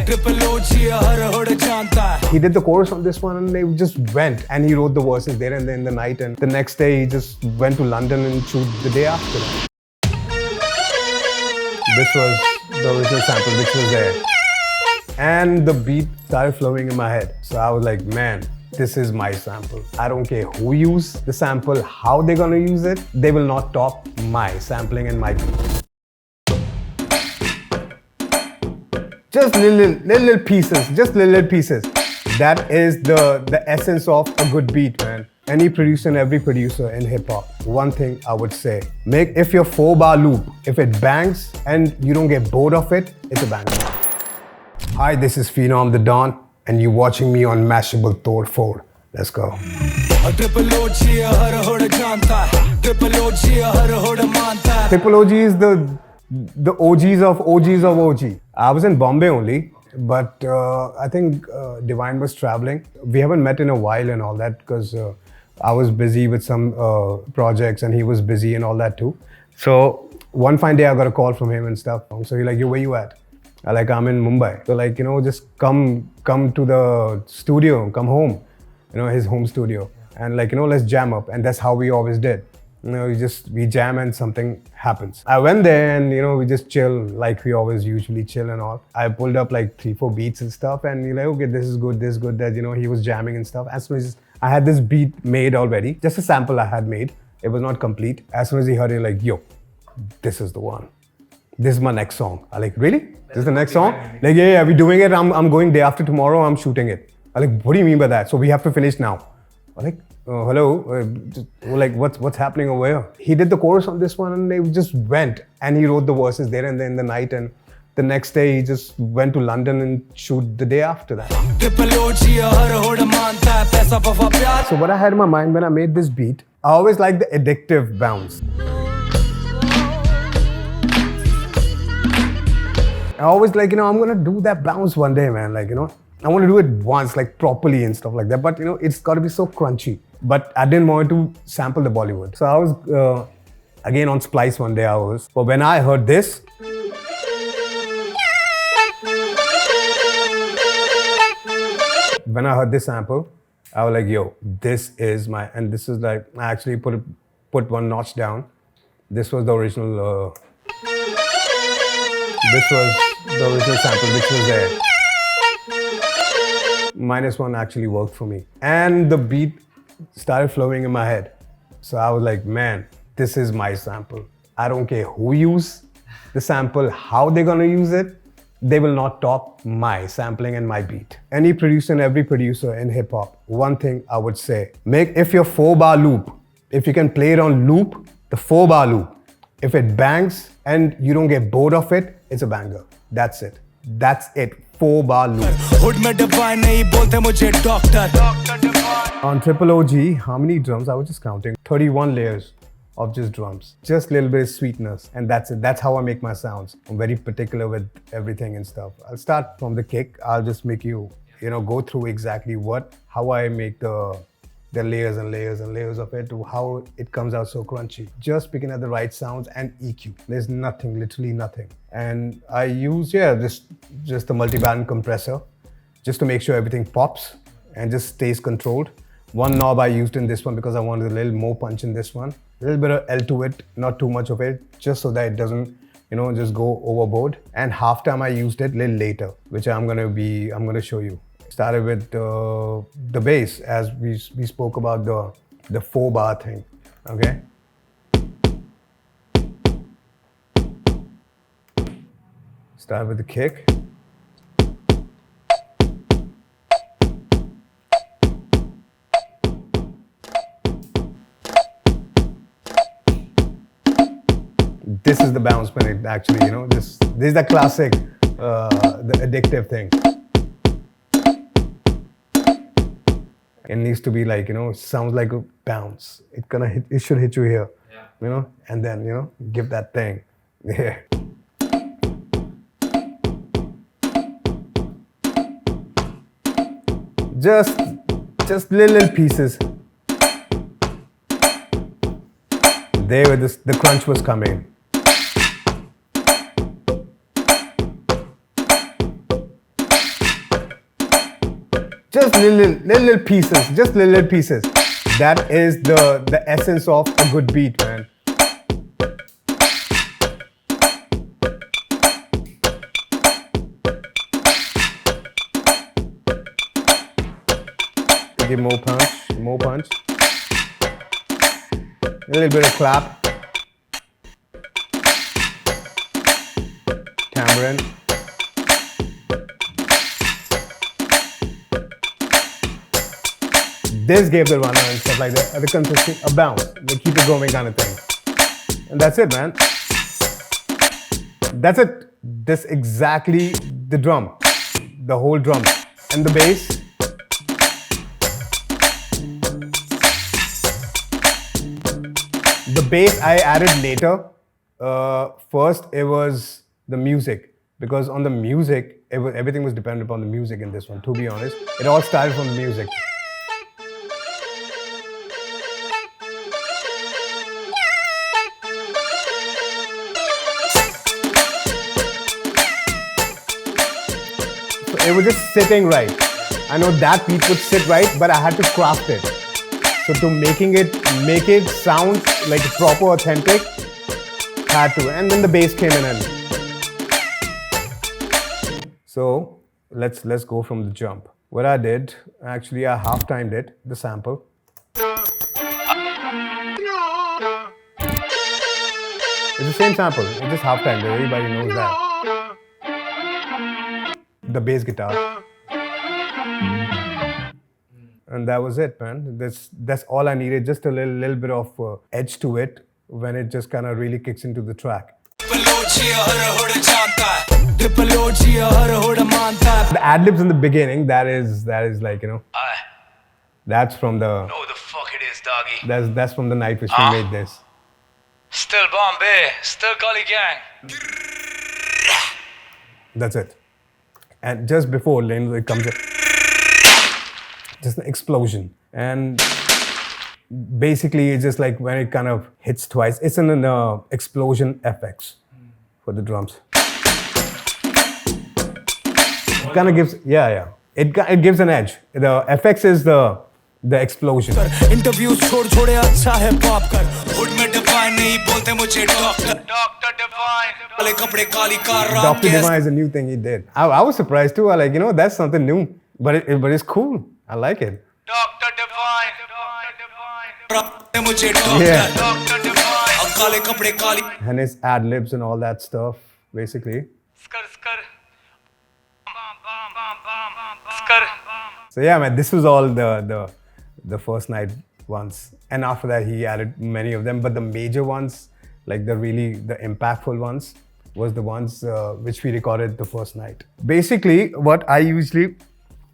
He did the chorus on this one and they just went and he wrote the verses there and then in the night, and the next day he just went to London and shoot the day after that. This was the original sample which was there. And the beat started flowing in my head. So I was like, man, this is my sample. I don't care who use the sample, how they're gonna use it, they will not top my sampling and my beat. Just little pieces, just little pieces. That is the essence of a good beat, man. Any producer and every producer in hip hop, one thing I would say, if your 4-bar loop, if it bangs and you don't get bored of it, it's a banger. Hi, this is Phenom the Don, and you're watching me on Mashable Todd 4. Let's go. Triple OG is the OGs of OG. I was in Bombay only, but I think Divine was traveling. We haven't met in a while and all that because I was busy with some projects and he was busy and all that too. So one fine day I got a call from him and stuff. So he's like, yo, where you at? I'm in Mumbai. So just come to the studio, come home, his home studio. And let's jam up. And that's how we always did. We jam and something happens. I went there and, we just chill like we always usually chill and all. I pulled up 3-4 beats and stuff and you're like, okay, this is good, that, he was jamming and stuff. As soon as I had this beat made already, just a sample I had made. It was not complete. As soon as he heard it, like, yo, this is the one. This is my next song. I'm like, really? This is the next song? Like, yeah, we're doing it. I'm going day after tomorrow. I'm shooting it. I'm like, what do you mean by that? So we have to finish now. I'm like, hello, what's happening over here? He did the chorus on this one and they just went and he wrote the verses there and then in the night, and the next day he just went to London and shoot the day after that. So what I had in my mind when I made this beat, I always like the addictive bounce. I always I'm gonna do that bounce one day, man. I want to do it once, properly and stuff like that. But it's got to be so crunchy. But I didn't want to sample the Bollywood. So I was, again on Splice one day but when I heard this, when I heard this sample, I was like, yo, this is my, and this is I actually put one notch down. This was the original, sample which was there. -1 actually worked for me. And the beat started flowing in my head. So I was like, man, this is my sample. I don't care who use the sample, how they're gonna use it, they will not top my sampling and my beat. Any producer and every producer in hip hop, one thing I would say, if your 4-bar loop, if you can play it on loop, the 4-bar loop, if it bangs and you don't get bored of it, it's a banger. That's it. 4-bar loop. On Triple OG, how many drums? I was just counting. 31 layers of just drums. Just a little bit of sweetness. And that's it. That's how I make my sounds. I'm very particular with everything and stuff. I'll start from the kick. I'll just make you, go through exactly how I make the layers and layers and layers of it, to how it comes out so crunchy. Just picking at the right sounds and EQ. There's nothing, literally nothing. And I use, just a multi-band compressor just to make sure everything pops and just stays controlled. One knob I used in this one because I wanted a little more punch in this one. A little bit of L to it, not too much of it, just so that it doesn't, just go overboard. And halftime I used it a little later, which I'm gonna show you. Started with the bass, as we spoke about the 4-bar thing, okay? Start with the kick. This is the bounce when it actually, this is the classic, the addictive thing. It needs to be sounds like a bounce. It should hit you here, and then, give that thing. Yeah. Just little pieces. There where the crunch was coming. Just little pieces. Just little pieces. That is the essence of a good beat, man. Give more punch. A little bit of clap. Tambourine. This gave the runner and stuff like that. The consistency, a bounce. They keep it going kind of thing. And that's it, man. That's it. That's exactly the drum. The whole drum. And the bass. The bass I added later. First, it was the music. Because on the music, everything was dependent upon the music in this one, to be honest. It all started from the music. It was just sitting right. I know that beat would sit right, but I had to craft it. So to make it sound like proper, authentic, had to. And then the bass came in. So let's go from the jump. What I did, actually I half-timed it, the sample. It's the same sample, it's just half-timed, everybody knows that. The bass guitar. And that was it, man. That's all I needed, just a little bit of edge to it when it just kind of really kicks into the track. The ad-libs in the beginning, that is like, you know, that's from the... No, the fuck it is, doggy. That's from the night which we made this. Still Bombay, still Gully Gang. That's it. And just before Lane, it comes in, just an explosion. And basically, it's just like when it kind of hits twice, it's an explosion FX for the drums. It kind of gives, yeah. It gives an edge. The FX is the explosion. Interviews छोड़े अच्छा है pop कर hood में define नहीं बोलते मुझे doctor define काले कपड़े काली car Dr. Divine is a new thing he did. I was surprised too. I like, you know, that's something new, but it's cool. I like it. Dr. Divine. मुझे doctor define काले कपड़े काली and his ad-libs and all that stuff, basically. Skr. So yeah, man, this was all the first night ones. And after that, he added many of them. But the major ones, like the impactful ones, was the ones which we recorded the first night. Basically, what I usually,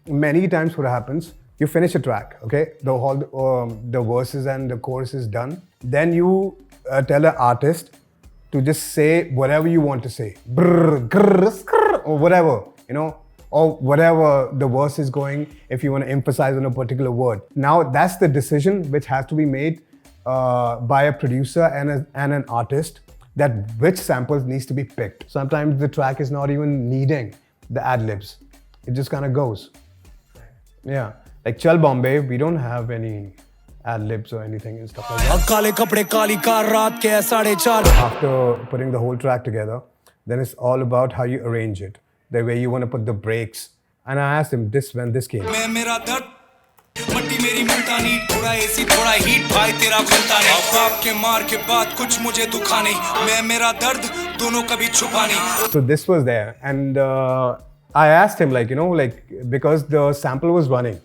many times what happens, you finish a track, okay? The verses and the chorus is done. Then you tell an artist to just say whatever you want to say. Brr, grr, skrr, or whatever, you know? Or whatever the verse is going, if you want to emphasize on a particular word. Now, that's the decision which has to be made by a producer and an artist, that which samples needs to be picked. Sometimes the track is not even needing the ad-libs. It just kind of goes. Yeah. Like Chal Bombay, we don't have any ad-libs or anything and stuff like that. After putting the whole track together, then it's all about how you arrange it. The way you want to put the breaks. And I asked him this when this came. So this was there. And I asked him, like, you know, like, because the sample was running.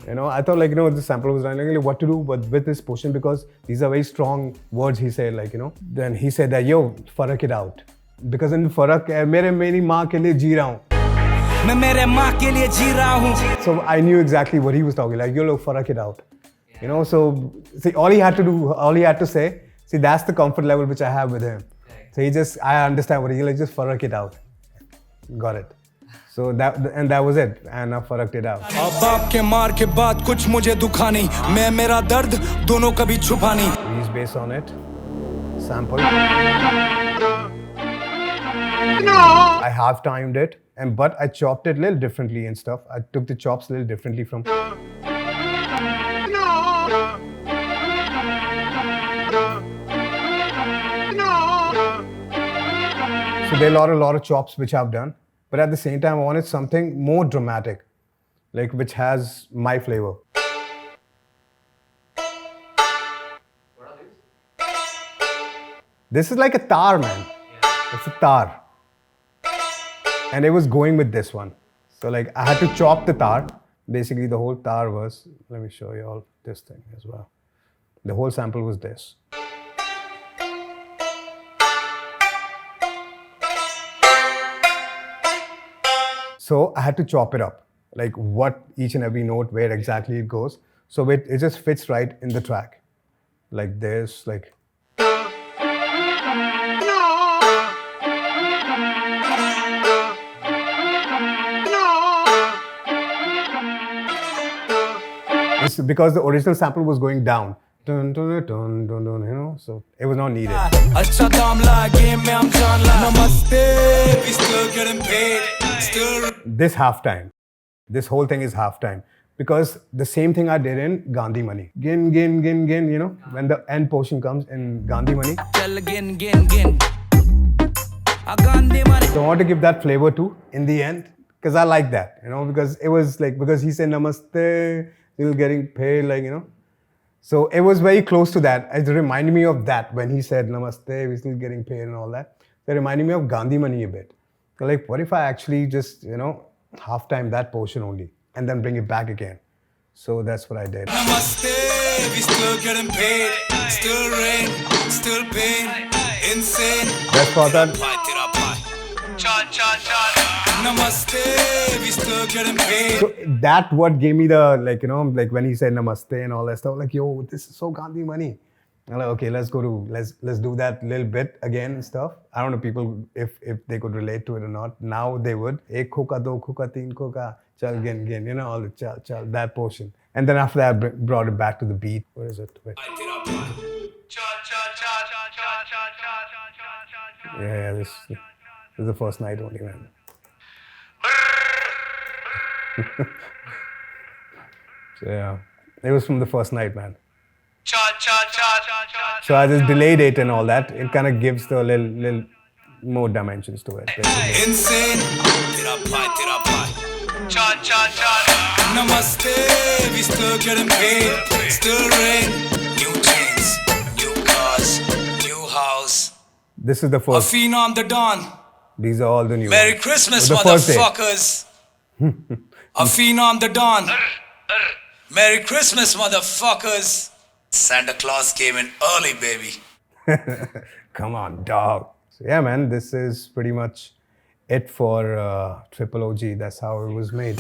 You know, I thought, like, you know, the sample was running, like, what to do with this portion, because these are very strong words, he said, like, you know. Then he said that, yo, Farak it out. Because in Farak, मेरी माँ के लिए जी रहा हूँ. मैं मेरे माँ के लिए जी रहा हूँ. So I knew exactly what he was talking. Like, yo, look, Farak it out. You know, so see, all he had to say, see, that's the comfort level which I have with him. So I understand what he like, just Farak it out. Got it. So that was it, and I faraked it out. अब आपके मार के बाद कुछ मुझे दुखा नहीं, मैं मेरा दर्द दोनों कभी छुपा नहीं. He's based on it. Sample. I half timed it, but I chopped it a little differently and stuff. I took the chops a little differently from. So there are a lot of chops which I've done, but at the same time I wanted something more dramatic, like which has my flavor. This is like a tar, man. It's a tar. And it was going with this one. So like I had to chop the tar. Basically the whole tar was, let me show you all this thing as well. The whole sample was this. So I had to chop it up, like what each and every note, where exactly it goes. So it just fits right in the track. Like this, like. It's because the original sample was going down. Dun, dun, dun, dun, dun, you know, so it was not needed. अच्छा दाम ला game में हम जान ला नमस्ते we still getting paid still This halftime, this whole thing is halftime, because the same thing I did in Gandhi Money. Gin, gin, gin, gin, you know, when the end portion comes in Gandhi Money. चल गिन गिन गिन आ Gandhi money So I want to give that flavor too in the end, because I like that, you know, because it was like, because he said namaste, still getting paid, like, you know. So it was very close to that. It reminded me of that when he said namaste, we're still getting paid and all that. It reminded me of Gandhi Money a bit. So like, what if I actually just, you know, halftime that portion only and then bring it back again? So that's what I did. namaste we still getting paid still rain still pain insane That's for that. भाई तेरा भाई चल चल चल namaste we still getting paid So that what gave me the, like, you know, like when he said namaste and all that stuff, like, yo, this is so Gandhi Money. I'm like, okay, let's do that little bit again and stuff. I don't know people if they could relate to it or not. Now they would. Ek khoka, do khoka, teen khoka, chal gin gin, you know, all the chal, that portion. And then after that, I brought it back to the beat. What is it? Wait. Yeah, this is the first night only, man. So yeah, it was from the first night, man. So I just delayed it and all that. It kind of gives the little more dimensions to it. insane तेरा भाई namaste we still getting paid still rain new chains new cars new house This is the a first. phenom the dawn These are all the new Merry ones. Christmas The first day. motherfuckers a phenom the dawn Merry Christmas motherfuckers Santa Claus came in early baby Come on, dog. So yeah, man, this is pretty much it for Triple OG. That's how it was made.